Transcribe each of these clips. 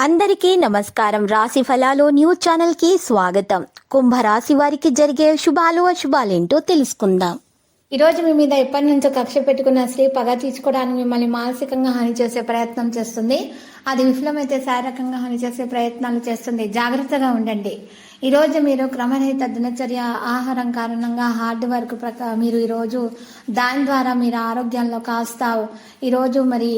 అందరికీ నమస్కారం. రాశి ఫలాలు న్యూస్ ఛానల్ కి స్వాగతం. కుంభరాశి వారికి జరిగే శుభాలు అశుభాలేంటో తెలుసుకుందాం. ఈ రోజు మీ మీద ఎప్పటి నుంచో కక్ష పెట్టుకున్న స్త్రీ పగ తీర్చుకోవడానికి మిమ్మల్ని మానసికంగా హాని చేసే ప్రయత్నం చేస్తుంది. అది విఫలమైతే శారీరకంగా హాని చేసే ప్రయత్నాలు చేస్తుంది. జాగ్రత్తగా ఉండండి. ఈ రోజు మీరు క్రమరహిత దినచర్య ఆహారం కారణంగా హార్డ్ వర్క్ మీరు ఈరోజు దాని ద్వారా మీరు ఆరోగ్యంలో కాస్త ఈరోజు మరి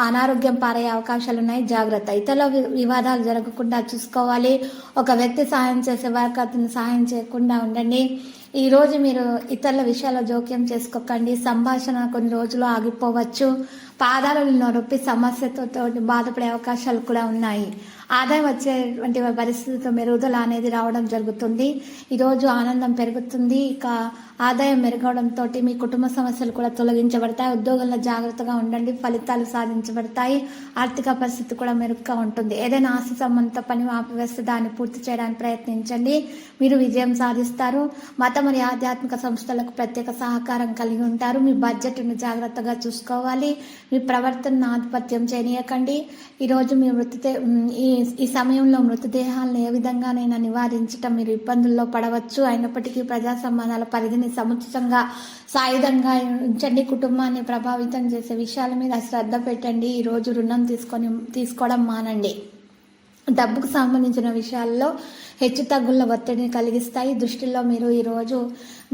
అనారోగ్యం పారయ్యే అవకాశాలు ఉన్నాయి. జాగ్రత్త. ఇతరుల వివాదాలు జరగకుండా చూసుకోవాలి. ఒక వ్యక్తి సహాయం చేసే వారికి అతను సహాయం చేయకుండా ఉండండి. ఈ రోజు మీరు ఇతరుల విషయాల్లో జోక్యం చేసుకోకండి. సంభాషణ కొన్ని రోజులు ఆగిపోవచ్చు. పాదాలను నొప్పి సమస్యతో బాధపడే అవకాశాలు కూడా ఉన్నాయి. ఆదాయం వచ్చేటువంటి పరిస్థితితో మెరుగుదల అనేది రావడం జరుగుతుంది. ఈరోజు ఆనందం పెరుగుతుంది. ఇక ఆదాయం మెరుగవడంతో మీ కుటుంబ సమస్యలు కూడా తొలగించబడతాయి. ఉద్యోగంలో జాగ్రత్తగా ఉండండి. ఫలితాలు సాధించబడతాయి. ఆర్థిక పరిస్థితి కూడా మెరుగ్గా ఉంటుంది. ఏదైనా ఆస్తి సంబంధిత పని ఆపివేస్తే దాన్ని పూర్తి చేయడానికి ప్రయత్నించండి. మీరు విజయం సాధిస్తారు. మత మరియు ఆధ్యాత్మిక సంస్థలకు ప్రత్యేక సహకారం కలిగి ఉంటారు. మీ బడ్జెట్ను జాగ్రత్తగా చూసుకోవాలి. మీ ప్రవర్తనను ఆధిపత్యం చేయనీయకండి. ఈరోజు మీ ఈ సమయంలో మృతదేహాలను ఏ విధంగానైనా నివారించడం మీరు ఇబ్బందుల్లో పడవచ్చు. అయినప్పటికీ ప్రజా సంబంధాల పరిధిని సముచితంగా సాయుధంగా ఉంచండి. కుటుంబాన్ని ప్రభావితం చేసే విషయాల మీద శ్రద్ధ పెట్టండి. ఈరోజు రుణం తీసుకోవడం మానండి. డబ్బుకు సంబంధించిన విషయాల్లో హెచ్చు తగ్గుల ఒత్తిడిని కలిగిస్తాయి. దృష్టిలో మీరు ఈరోజు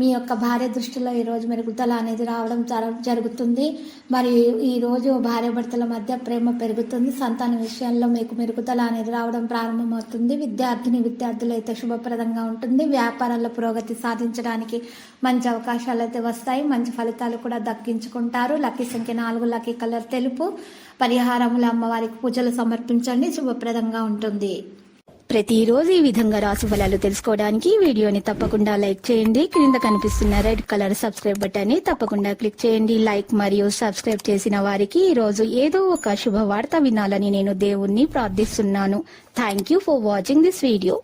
మీ యొక్క భార్య దృష్టిలో ఈరోజు మెరుగుదల అనేది రావడం జరుగుతుంది. మరి ఈరోజు భార్య భర్తల మధ్య ప్రేమ పెరుగుతుంది. సంతాన విషయాల్లో మీకు మెరుగుదల అనేది రావడం ప్రారంభమవుతుంది. విద్యార్థులు అయితే శుభప్రదంగా ఉంటుంది. వ్యాపారాల్లో పురోగతి సాధించడానికి మంచి అవకాశాలు అయితే వస్తాయి. మంచి ఫలితాలు కూడా దక్కించుకుంటారు. లక్కీ సంఖ్య 4, లక్కీ కలర్ తెలుపు. పరిహారములు అమ్మవారికి పూజలు సమర్పించండి. శుభప్రదంగా ఉంటుంది. ప్రతిరోజు ఈ విధంగా రాశి ఫలాలు తెలుసుకోవడానికి వీడియోని తప్పకుండా లైక్ చేయండి. క్రింద కనిపిస్తున్న రెడ్ కలర్ సబ్స్క్రైబ్ బటన్ ని తప్పకుండా క్లిక్ చేయండి. లైక్ మరియు సబ్స్క్రైబ్ చేసిన వారికి ఈ రోజు ఏదో ఒక శుభవార్త వినాలని నేను దేవుణ్ణి ప్రార్థిస్తున్నాను. Thank you for watching this video.